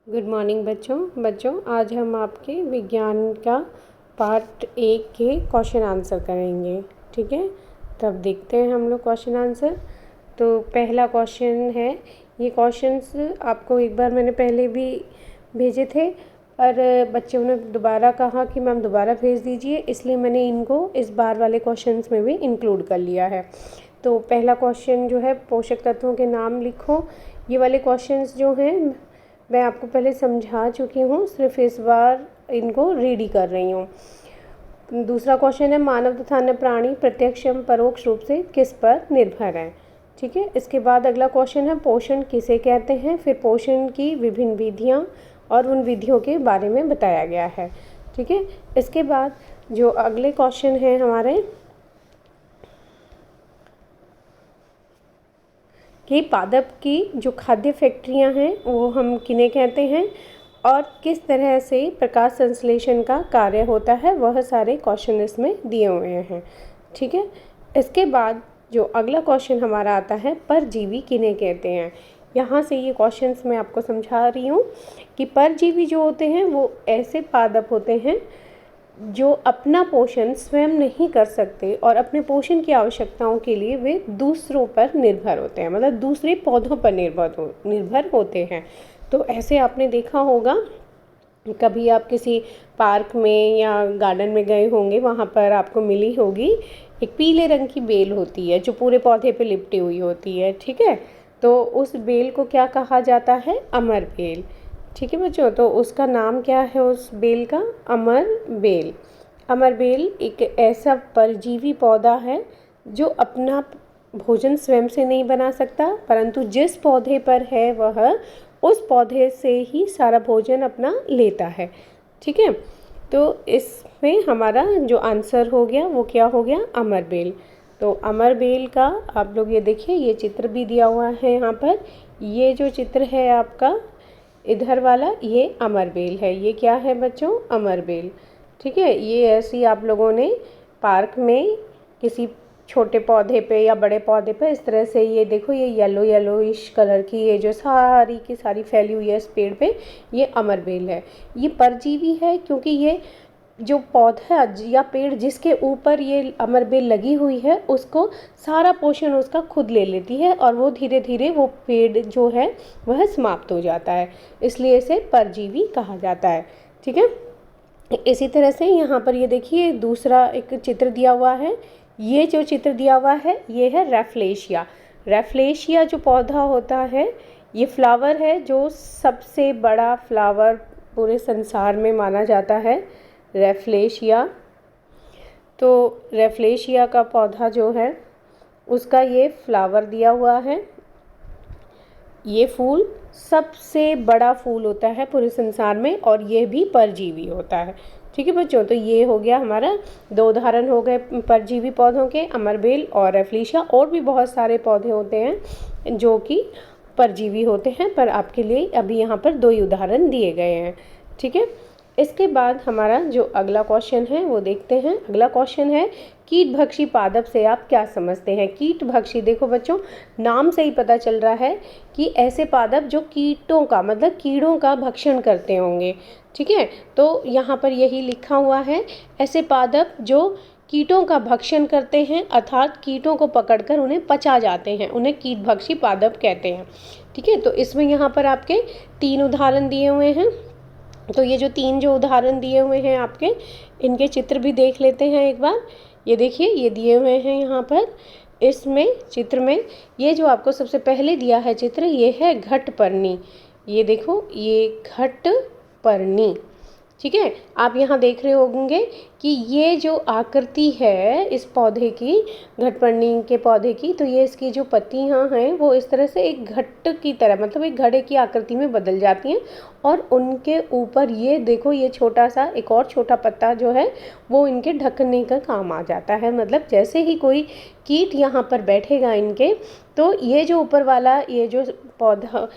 Good morning बच्चों आज हम आपके विज्ञान का पार्ट 1 के क्वेश्चन आंसर करेंगे। ठीक है, तब देखते हैं हम लोग क्वेश्चन आंसर। तो पहला क्वेश्चन है, ये क्वेश्चंस आपको एक बार मैंने पहले भी भेजे थे पर बच्चों ने दोबारा कहा कि मैम दोबारा भेज दीजिए, इसलिए मैंने इनको इस बार वाले क्वेश्चंस में भी इंक्लूड कर लिया है। तो पहला क्वेश्चन जो है, पोषक तत्वों के नाम लिखो। ये वाले क्वेश्चंस जो हैं मैं आपको पहले समझा चुकी हूँ, सिर्फ इस बार इनको रीड कर रही हूँ। दूसरा क्वेश्चन है, मानव तथा अन्य प्राणी प्रत्यक्ष एवं परोक्ष रूप से किस पर निर्भर हैं। ठीक है, इसके बाद अगला क्वेश्चन है, पोषण किसे कहते हैं। फिर पोषण की विभिन्न विधियाँ और उन विधियों के बारे में बताया गया है। ठीक है, इसके बाद जो अगले क्वेश्चन हैं हमारे कि पादप की जो खाद्य फैक्ट्रियां हैं वो हम किन्हें कहते हैं और किस तरह से प्रकाश संश्लेषण का कार्य होता है, वह सारे क्वेश्चन इसमें दिए हुए हैं। ठीक है, इसके बाद जो अगला क्वेश्चन हमारा आता है, परजीवी किन्हें कहते हैं। यहाँ से ये क्वेश्चंस मैं आपको समझा रही हूँ कि परजीवी जो होते हैं वो ऐसे पादप होते हैं जो अपना पोषण स्वयं नहीं कर सकते और अपने पोषण की आवश्यकताओं के लिए वे दूसरों पर निर्भर होते हैं, मतलब दूसरे पौधों पर निर्भर होते हैं। तो ऐसे आपने देखा होगा, कभी आप किसी पार्क में या गार्डन में गए होंगे, वहाँ पर आपको मिली होगी एक पीले रंग की बेल होती है जो पूरे पौधे पे लिपटी हुई होती है। ठीक है, तो उस बेल को क्या कहा जाता है, अमर बेल। ठीक है बच्चों, तो उसका नाम क्या है उस बेल का, अमर बेल। अमर बेल एक ऐसा परजीवी पौधा है जो अपना भोजन स्वयं से नहीं बना सकता, परंतु जिस पौधे पर है वह उस पौधे से ही सारा भोजन अपना लेता है। ठीक है, तो इसमें हमारा जो आंसर हो गया वो क्या हो गया, अमर बेल। तो अमर बेल का आप लोग ये देखिए, ये चित्र भी दिया हुआ है यहाँ पर। ये जो चित्र है आपका इधर वाला, ये अमर बेल है। ये क्या है बच्चों, अमर बेल। ठीक है, ये ऐसी आप लोगों ने पार्क में किसी छोटे पौधे पे या बड़े पौधे पे इस तरह से, ये देखो ये येलोइश कलर की ये जो सारी की सारी फैली हुई है इस पेड़ पे, ये अमर बेल है। ये परजीवी है क्योंकि ये जो पौधा या पेड़ जिसके ऊपर ये अमर बेल लगी हुई है उसको सारा पोषण उसका खुद ले लेती है और वो धीरे धीरे वो पेड़ जो है वह समाप्त हो जाता है, इसलिए इसे परजीवी कहा जाता है। ठीक है, इसी तरह से यहाँ पर ये देखिए दूसरा एक चित्र दिया हुआ है। ये जो चित्र दिया हुआ है ये है रैफ्लेशिया। रैफ्लेशिया जो पौधा होता है, ये फ्लावर है जो सबसे बड़ा फ्लावर पूरे संसार में माना जाता है, रैफ्लेशिया। तो रैफ्लेशिया का पौधा जो है उसका ये फ्लावर दिया हुआ है। ये फूल सबसे बड़ा फूल होता है पूरे संसार में और ये भी परजीवी होता है। ठीक है बच्चों, तो ये हो गया हमारा, दो उदाहरण हो गए परजीवी पौधों के, अमरबेल और रैफ्लेशिया। और भी बहुत सारे पौधे होते हैं जो कि परजीवी होते हैं, पर आपके लिए अभी यहाँ पर दो ही उदाहरण दिए गए हैं। ठीक है, इसके बाद हमारा जो अगला क्वेश्चन है वो देखते हैं। अगला क्वेश्चन है, कीटभक्षी पादप से आप क्या समझते हैं। कीटभक्षी, देखो बच्चों नाम से ही पता चल रहा है कि ऐसे पादप जो कीटों का मतलब कीड़ों का भक्षण करते होंगे। ठीक है, तो यहाँ पर यही लिखा हुआ है, ऐसे पादप जो कीटों का भक्षण करते हैं अर्थात कीटों को पकड़कर उन्हें पचा जाते हैं, उन्हें कीटभक्षी पादप कहते हैं। ठीक है, तो इसमें यहाँ पर आपके 3 उदाहरण दिए हुए हैं। तो ये जो 3 जो उदाहरण दिए हुए हैं आपके, इनके चित्र भी देख लेते हैं एक बार। ये देखिए, ये दिए हुए हैं यहाँ पर इसमें चित्र में। ये जो आपको सबसे पहले दिया है चित्र, ये है घटपर्णी। ये देखो, ये घटपर्णी। ठीक है, आप यहाँ देख रहे होंगे कि ये जो आकृति है इस पौधे की, घटपर्णी के पौधे की, तो ये इसकी जो पत्तियाँ हैं वो इस तरह से एक घट की तरह, मतलब एक घड़े की आकृति में बदल जाती हैं और उनके ऊपर ये देखो, ये छोटा सा एक और छोटा पत्ता जो है वो इनके ढकने का काम आ जाता है। मतलब जैसे ही कोई कीट यहाँ पर बैठेगा इनके, तो ये जो ऊपर वाला, ये जो पौधा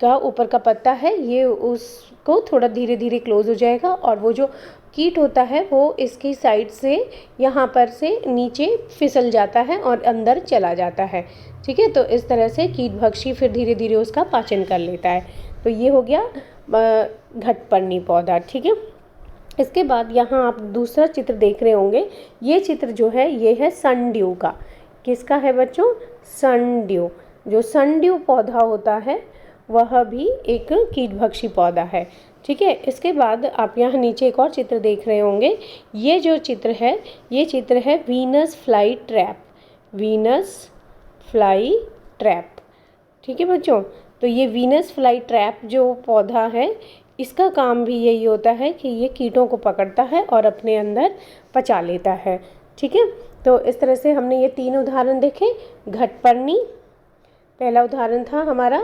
का ऊपर का पत्ता है, ये उसको थोड़ा धीरे धीरे क्लोज हो जाएगा और वो जो कीट होता है वो इसकी साइड से यहाँ पर से नीचे फिसल जाता है और अंदर चला जाता है। ठीक है, तो इस तरह से कीटभक्षी फिर धीरे धीरे उसका पाचन कर लेता है। तो ये हो गया घटपर्णी पौधा, ठीक है। इसके बाद यहाँ आप दूसरा चित्र देख रहे होंगे, ये चित्र जो है ये है सनड्यू का। किसका है बच्चों? सनड्यू। जो सनड्यू पौधा होता है वह भी एक कीटभक्षी पौधा है, ठीक है। इसके बाद आप यहाँ नीचे एक और चित्र देख रहे होंगे, ये जो चित्र है ये चित्र है Venus fly trap, Venus fly trap, ठीक है बच्चों। तो ये वीनस फ्लाई ट्रैप जो पौधा है इसका काम भी यही होता है कि ये कीटों को पकड़ता है और अपने अंदर पचा लेता है, ठीक है। तो इस तरह से हमने ये 3 उदाहरण देखे। घटपर्णी पहला उदाहरण था हमारा,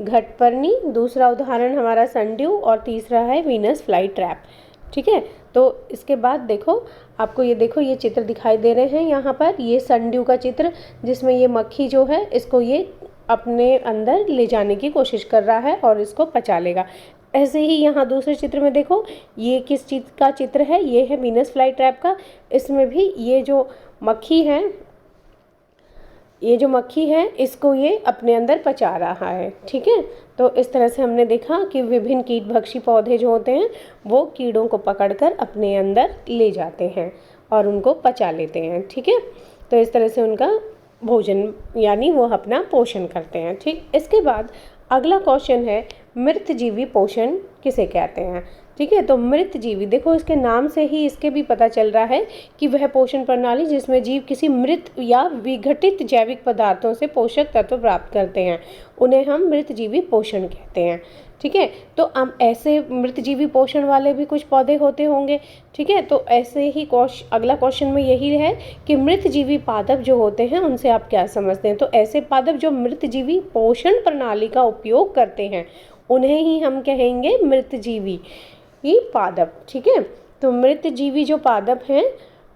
घटपर्णी दूसरा उदाहरण हमारा सनड्यू, और तीसरा है वीनस फ्लाई ट्रैप, ठीक है। तो इसके बाद देखो, आपको ये देखो ये चित्र दिखाई दे रहे हैं यहाँ पर, ये सनड्यू का चित्र जिसमें ये मक्खी जो है इसको ये अपने अंदर ले जाने की कोशिश कर रहा है और इसको पचा लेगा। ऐसे ही यहाँ दूसरे चित्र में देखो, ये किस चीज़ का चित्र है? ये है वीनस फ्लाई ट्रैप का। इसमें भी ये जो मक्खी है, ये जो मक्खी है इसको ये अपने अंदर पचा रहा है, ठीक है। तो इस तरह से हमने देखा कि विभिन्न कीटभक्षी पौधे जो होते हैं वो कीड़ों को पकड़कर अपने अंदर ले जाते हैं और उनको पचा लेते हैं, ठीक है। तो इस तरह से उनका भोजन यानी वो अपना पोषण करते हैं, ठीक। इसके बाद अगला क्वेश्चन है मृतजीवी पोषण किसे कहते हैं, ठीक है। तो मृतजीवी, देखो इसके नाम से ही इसके भी पता चल रहा है कि वह पोषण प्रणाली जिसमें जीव किसी मृत या विघटित जैविक पदार्थों से पोषक तत्व प्राप्त करते हैं, उन्हें हम मृतजीवी पोषण कहते हैं, ठीक है। तो अब ऐसे मृतजीवी पोषण वाले भी कुछ पौधे होते होंगे, ठीक है। तो ऐसे ही अगला क्वेश्चन में यही है कि मृतजीवी पादप जो होते हैं उनसे आप क्या समझते हैं। तो ऐसे पादप जो मृतजीवी पोषण प्रणाली का उपयोग करते हैं उन्हें ही हम कहेंगे मृतजीवी ही पादप, ठीक है। तो मृतजीवी जो पादप हैं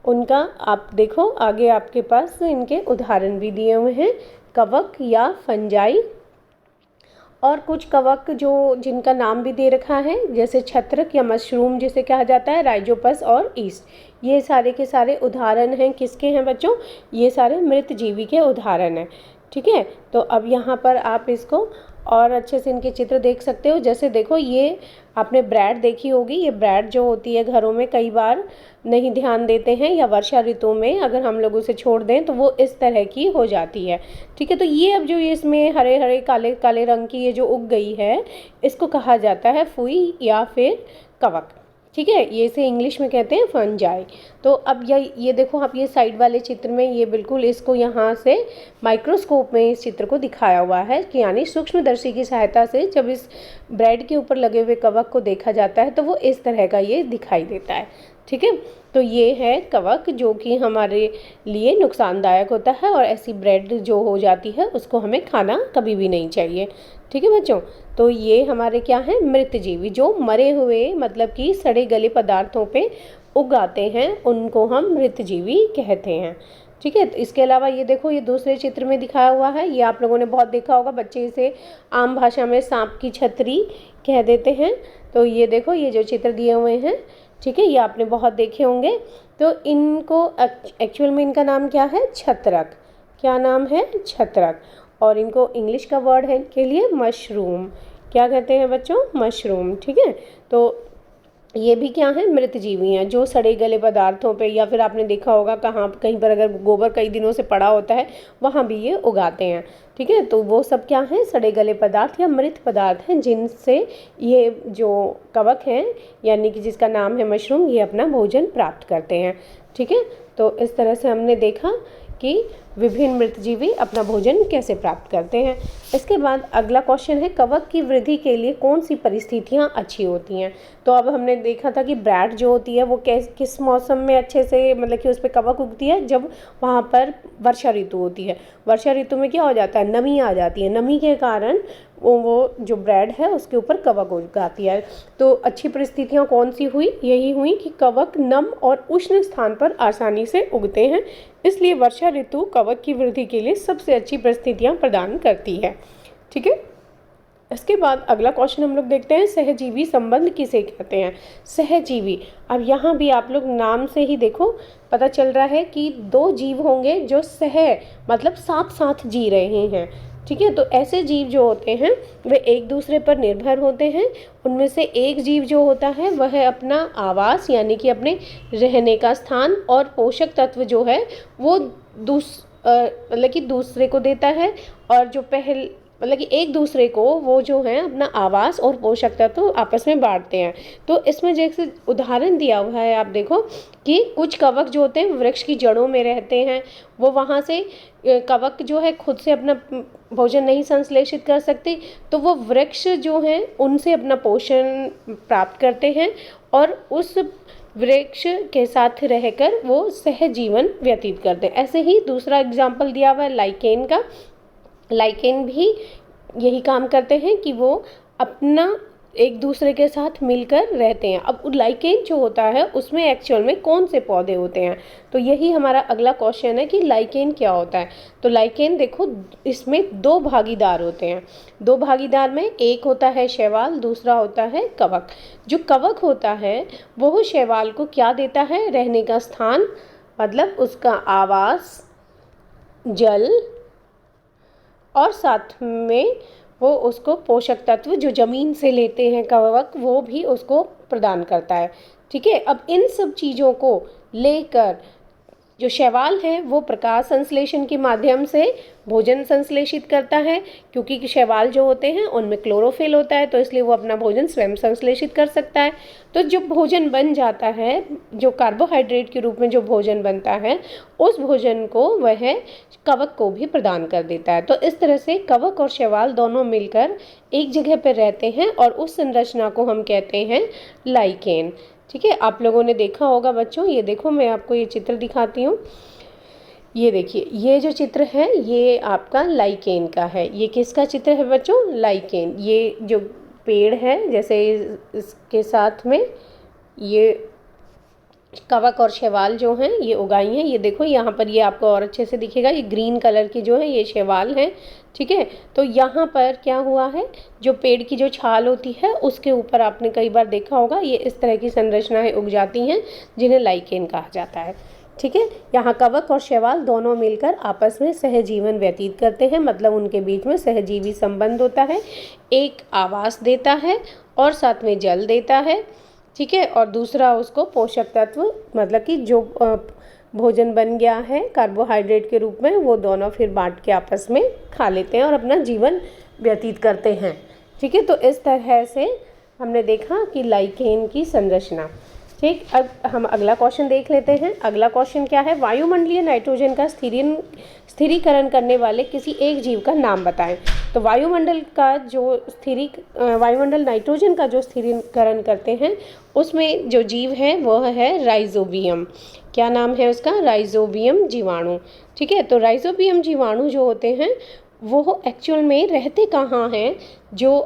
उनका आप देखो आगे आपके पास इनके उदाहरण भी दिए हुए हैं, कवक या फंजाई, और कुछ कवक जो जिनका नाम भी दे रखा है जैसे छत्रक या मशरूम जिसे कहा जाता है, राइजोपस और ईस्ट। ये सारे के सारे उदाहरण हैं, किसके हैं बच्चों? ये सारे मृतजीवी के उदाहरण हैं, ठीक है। तो अब यहाँ पर आप इसको और अच्छे से इनके चित्र देख सकते हो। जैसे देखो ये आपने ब्रैड देखी होगी, ये ब्रैड जो होती है घरों में कई बार नहीं ध्यान देते हैं या वर्षा ऋतु में अगर हम लोग उसे छोड़ दें तो वो इस तरह की हो जाती है, ठीक है। तो ये अब जो ये इसमें हरे हरे काले काले रंग की ये जो उग गई है इसको कहा जाता है फुई या फिर कवक, ठीक है। ये इसे इंग्लिश में कहते हैं फंजाई। तो अब ये देखो आप ये साइड वाले चित्र में ये बिल्कुल इसको यहाँ से माइक्रोस्कोप में इस चित्र को दिखाया हुआ है कि यानी सूक्ष्मदर्शी की सहायता से जब इस ब्रेड के ऊपर लगे हुए कवक को देखा जाता है तो वो इस तरह का ये दिखाई देता है, ठीक है। तो ये है कवक जो कि हमारे लिए नुकसानदायक होता है और ऐसी ब्रेड जो हो जाती है उसको हमें खाना कभी भी नहीं चाहिए, ठीक है बच्चों। तो ये हमारे क्या हैं? मृतजीवी, जो मरे हुए मतलब कि सड़े गले पदार्थों पे उगाते हैं उनको हम मृतजीवी कहते हैं, ठीक है। तो इसके अलावा ये देखो ये दूसरे चित्र में दिखाया हुआ है, ये आप लोगों ने बहुत देखा होगा, बच्चे इसे आम भाषा में सांप की छतरी कह देते हैं। तो ये देखो ये जो चित्र दिए हुए हैं, ठीक है, ये आपने बहुत देखे होंगे। तो इनको एक्चुअल में इनका नाम क्या है? छत्रक। क्या नाम है? छत्रक। और इनको इंग्लिश का वर्ड है इनके लिए मशरूम। क्या कहते हैं बच्चों? मशरूम, ठीक है। तो ये भी क्या है? मृतजीवी हैं जो सड़े गले पदार्थों पे या फिर आपने देखा होगा कहाँ कहीं पर अगर गोबर कई दिनों से पड़ा होता है वहाँ भी ये उगाते हैं, ठीक है। तो वो सब क्या हैं? सड़े गले पदार्थ या मृत पदार्थ हैं जिनसे ये जो कवक हैं यानी कि जिसका नाम है मशरूम, ये अपना भोजन प्राप्त करते हैं, ठीक है। तो इस तरह से हमने देखा कि विभिन्न मृतजीवी अपना भोजन कैसे प्राप्त करते हैं। इसके बाद अगला क्वेश्चन है कवक की वृद्धि के लिए कौन सी परिस्थितियां अच्छी होती हैं। तो अब हमने देखा था कि ब्रैड जो होती है वो किस मौसम में अच्छे से मतलब कि उस पर कवक उगती है, जब वहाँ पर वर्षा ऋतु होती है। वर्षा ऋतु में क्या हो जाता है? नमी आ जाती है, नमी के कारण वो जो ब्रैड है उसके ऊपर कवक उगाती है। तो अच्छी परिस्थितियाँ कौन सी हुई? यही हुई कि कवक नम और उष्ण स्थान पर आसानी से उगते हैं, इसलिए वर्षा ऋतु कवक की वृद्धि के लिए सबसे अच्छी परिस्थितियाँ प्रदान करती है, ठीक है। इसके बाद अगला क्वेश्चन हम लोग देखते हैं सहजीवी संबंध किसे कहते हैं। सहजीवी, अब यहाँ भी आप लोग नाम से ही देखो पता चल रहा है कि दो जीव होंगे जो मतलब साथ साथ जी रहे हैं, ठीक है। तो ऐसे जीव जो होते हैं वे एक दूसरे पर निर्भर होते हैं। उनमें से एक जीव जो होता है वह अपना आवास यानी कि अपने रहने का स्थान और पोषक तत्व जो है वो मतलब कि दूसरे को देता है, और जो मतलब कि एक दूसरे को वो जो है अपना आवास और पोषक तत्व आपस में बांटते हैं। तो इसमें जैसे उदाहरण दिया हुआ है, आप देखो कि कुछ कवक जो होते हैं वृक्ष की जड़ों में रहते हैं। वो वहाँ से कवक जो है खुद से अपना भोजन नहीं संश्लेषित कर सकते, तो वो वृक्ष जो हैं उनसे अपना पोषण प्राप्त करते हैं और उस वृक्ष के साथ रहकर वो सहजीवन व्यतीत करते हैं। ऐसे ही दूसरा एग्जाम्पल दिया हुआ है लाइकेन का। लाइकेन भी यही काम करते हैं कि वो अपना एक दूसरे के साथ मिलकर रहते हैं। अब लाइकेन जो होता है उसमें एक्चुअल में कौन से पौधे होते हैं, तो यही हमारा अगला क्वेश्चन है कि लाइकेन क्या होता है। तो लाइकेन देखो, इसमें दो भागीदार होते हैं। दो भागीदार में एक होता है शैवाल, दूसरा होता है कवक। जो कवक होता है वो शैवाल को क्या देता है, रहने का स्थान, मतलब उसका आवास, जल, और साथ में वो उसको पोषक तत्व जो ज़मीन से लेते हैं कवक वो भी उसको प्रदान करता है। ठीक है। अब इन सब चीज़ों को लेकर जो शैवाल है वो प्रकाश संश्लेषण के माध्यम से भोजन संश्लेषित करता है, क्योंकि शैवाल जो होते हैं उनमें क्लोरोफिल होता है, तो इसलिए वो अपना भोजन स्वयं संश्लेषित कर सकता है। तो जो भोजन बन जाता है, जो कार्बोहाइड्रेट के रूप में जो भोजन बनता है, उस भोजन को वह कवक को भी प्रदान कर देता है। तो इस तरह से कवक और शैवाल दोनों मिलकर एक जगह पर रहते हैं और उस संरचना को हम कहते हैं लाइकेन। ठीक है। आप लोगों ने देखा होगा बच्चों, ये देखो मैं आपको ये चित्र दिखाती हूँ। ये देखिए, ये जो चित्र है ये आपका लाइकेन का है। ये किसका चित्र है बच्चों, लाइकेन। ये जो पेड़ है, जैसे इसके साथ में ये कवक और शैवाल जो हैं ये उगाई हैं। ये देखो यहाँ पर, ये आपको और अच्छे से दिखेगा, ये ग्रीन कलर की जो है ये शैवाल है। ठीक है। तो यहाँ पर क्या हुआ है, जो पेड़ की जो छाल होती है उसके ऊपर आपने कई बार देखा होगा ये इस तरह की संरचनाएं उग जाती हैं जिन्हें लाइकेन कहा जाता है। ठीक है। यहाँ कवक और शैवाल दोनों मिलकर आपस में सहजीवन व्यतीत करते हैं, मतलब उनके बीच में सहजीवी संबंध होता है। एक आवास देता है और साथ में जल देता है। ठीक है। और दूसरा उसको पोषक तत्व, मतलब कि जो भोजन बन गया है कार्बोहाइड्रेट के रूप में, वो दोनों फिर बांट के आपस में खा लेते हैं और अपना जीवन व्यतीत करते हैं। ठीक है। तो इस तरह से हमने देखा कि लाइकेन की संरचना। ठीक। अब हम अगला क्वेश्चन देख लेते हैं। अगला क्वेश्चन क्या है, वायुमंडलीय नाइट्रोजन का स्थिरीकरण करने वाले किसी एक जीव का नाम बताएं। तो वायुमंडल नाइट्रोजन का जो स्थिरीकरण करते हैं उसमें जो जीव है वह है राइजोबियम। क्या नाम है उसका, राइजोबियम जीवाणु। ठीक है। तो राइजोबियम जीवाणु जो होते हैं वो एक्चुअल में रहते कहाँ हैं, जो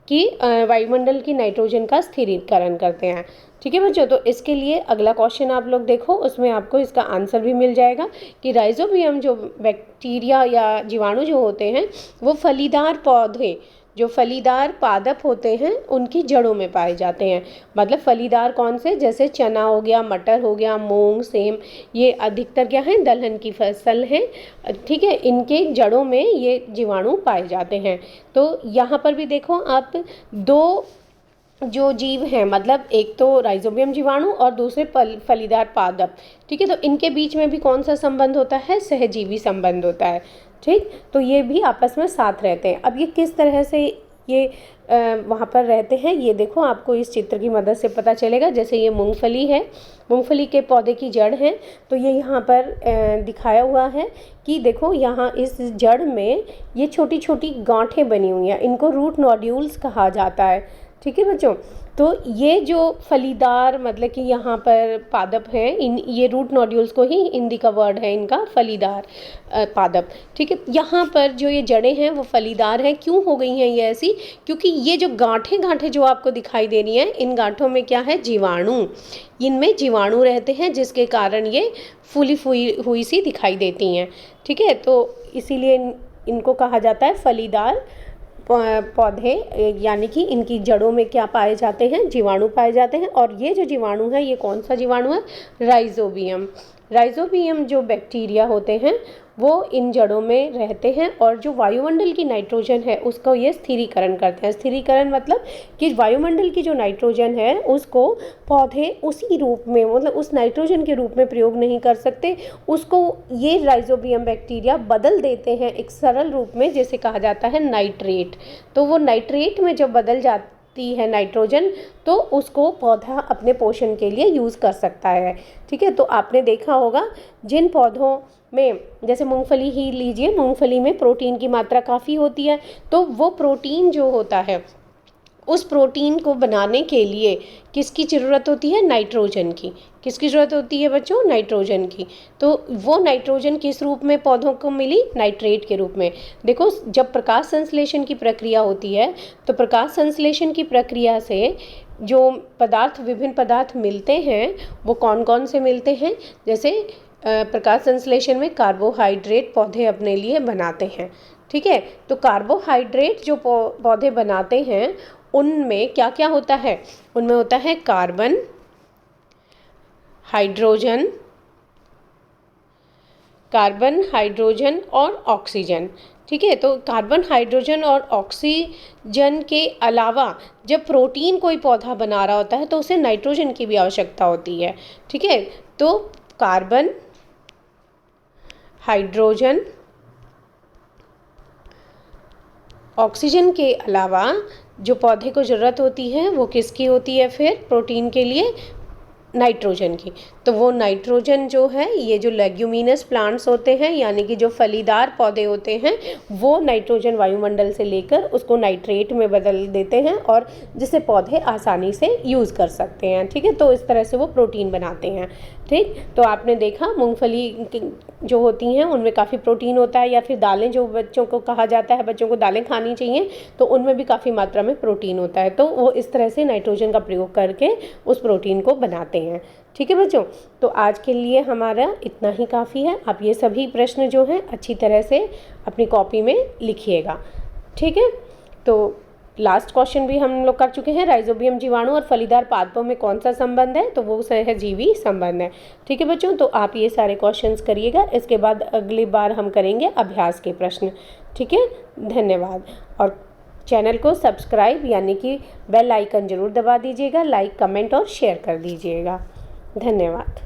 कि वायुमंडल की नाइट्रोजन का स्थिरीकरण करते हैं। ठीक है बच्चों। तो इसके लिए अगला क्वेश्चन आप लोग देखो, उसमें आपको इसका आंसर भी मिल जाएगा कि राइजोबियम जो बैक्टीरिया या जीवाणु जो होते हैं वो फलीदार पौधे, जो फलीदार पादप होते हैं उनकी जड़ों में पाए जाते हैं। मतलब फलीदार कौन से, जैसे चना हो गया, मटर हो गया, मूंग, सेम, ये अधिकतर क्या है, दलहन की फसल है। ठीक है। इनके जड़ों में ये जीवाणु पाए जाते हैं। तो यहाँ पर भी देखो आप, दो जो जीव हैं, मतलब एक तो राइजोबियम जीवाणु और दूसरे फलीदार पादप। ठीक है। तो इनके बीच में भी कौन सा संबंध होता है, सहजीवी संबंध होता है। ठीक। तो ये भी आपस में साथ रहते हैं। अब ये किस तरह से ये वहाँ पर रहते हैं, ये देखो आपको इस चित्र की मदद से पता चलेगा। जैसे ये मूंगफली है, मूंगफली के पौधे की जड़ है, तो ये यहाँ पर दिखाया हुआ है कि देखो यहाँ इस जड़ में ये छोटी छोटी गांठें बनी हुई हैं, इनको रूट नोड्यूल्स कहा जाता है। ठीक है बच्चों। तो ये जो फलीदार, मतलब कि यहाँ पर पादप हैं, ये रूट नोड्यूल्स को ही हिंदी का वर्ड है इनका, फलीदार पादप। ठीक है। यहाँ पर जो ये जड़ें हैं वो फलीदार हैं। क्यों हो गई हैं ये ऐसी, क्योंकि ये जो गांठें जो आपको दिखाई दे रही हैं, इन गांठों में क्या है, जीवाणु, इनमें जीवाणु रहते हैं, जिसके कारण ये फूली हुई सी दिखाई देती हैं। ठीक है। तो इसीलिए इनको कहा जाता है फलीदार पौधे, यानी कि इनकी जड़ों में क्या पाए जाते हैं, जीवाणु पाए जाते हैं। और ये जो जीवाणु है ये कौन सा जीवाणु है, राइजोबियम। राइजोबियम जो बैक्टीरिया होते हैं वो इन जड़ों में रहते हैं और जो वायुमंडल की नाइट्रोजन है उसको ये स्थिरीकरण करते हैं। स्थिरीकरण मतलब कि वायुमंडल की जो नाइट्रोजन है उसको पौधे उसी रूप में, मतलब उस नाइट्रोजन के रूप में प्रयोग नहीं कर सकते, उसको ये राइजोबियम बैक्टीरिया बदल देते हैं एक सरल रूप में, जिसे कहा जाता है नाइट्रेट। तो वो नाइट्रेट में जब बदल जाती है नाइट्रोजन तो उसको पौधा अपने पोषण के लिए यूज़ कर सकता है। ठीक है, तो आपने देखा होगा जिन पौधों में, जैसे मूंगफली ही लीजिए, मूंगफली में प्रोटीन की मात्रा काफ़ी होती है, तो वो प्रोटीन जो होता है उस प्रोटीन को बनाने के लिए किसकी ज़रूरत होती है? नाइट्रोजन की। किसकी ज़रूरत होती है बच्चों? नाइट्रोजन की। तो वो नाइट्रोजन किस रूप में पौधों को मिली? नाइट्रेट के रूप में। देखो, जब प्रकाश संश्लेषण की प्रक्रिया होती है तो प्रकाश संश्लेषण की प्रक्रिया से जो पदार्थ, विभिन्न पदार्थ मिलते हैं वो कौन कौन से मिलते हैं? जैसे प्रकाश संश्लेषण में कार्बोहाइड्रेट पौधे अपने लिए बनाते हैं। ठीक है, तो कार्बोहाइड्रेट जो पौधे बनाते हैं उनमें क्या क्या होता है? उनमें होता है कार्बन, हाइड्रोजन, और ऑक्सीजन। ठीक है, तो कार्बन, हाइड्रोजन और ऑक्सीजन के अलावा जब प्रोटीन कोई पौधा बना रहा होता है तो उसे नाइट्रोजन की भी आवश्यकता होती है। ठीक है, तो कार्बन, हाइड्रोजन, ऑक्सीजन के अलावा जो पौधे को ज़रूरत होती है वो किसकी होती है फिर प्रोटीन के लिए? नाइट्रोजन की। तो वो नाइट्रोजन जो है, ये जो लेग्यूमिनस प्लांट्स होते हैं यानी कि जो फलीदार पौधे होते हैं, वो नाइट्रोजन वायुमंडल से लेकर उसको नाइट्रेट में बदल देते हैं और जिसे पौधे आसानी से यूज़ कर सकते हैं। ठीक है, तो इस तरह से वो प्रोटीन बनाते हैं। ठीक, तो आपने देखा मूंगफली जो होती हैं उनमें काफ़ी प्रोटीन होता है, या फिर दालें जो बच्चों को कहा जाता है बच्चों को दालें खानी चाहिए, तो उनमें भी काफ़ी मात्रा में प्रोटीन होता है। तो वो इस तरह से नाइट्रोजन का प्रयोग करके उस प्रोटीन को बनाते हैं। ठीक है बच्चों, तो आज के लिए हमारा इतना ही काफ़ी है। आप ये सभी प्रश्न जो हैं अच्छी तरह से अपनी कॉपी में लिखिएगा। ठीक है, तो लास्ट क्वेश्चन भी हम लोग कर चुके हैं। राइजोबियम जीवाणु और फलीदार पादपों में कौन सा संबंध है? तो वो सहजीवी संबंध है। ठीक है बच्चों, तो आप ये सारे क्वेश्चंस करिएगा। इसके बाद अगली बार हम करेंगे अभ्यास के प्रश्न। ठीक है, धन्यवाद। और चैनल को सब्सक्राइब यानी कि बेल आइकन ज़रूर दबा दीजिएगा, लाइक, कमेंट और शेयर कर दीजिएगा। धन्यवाद।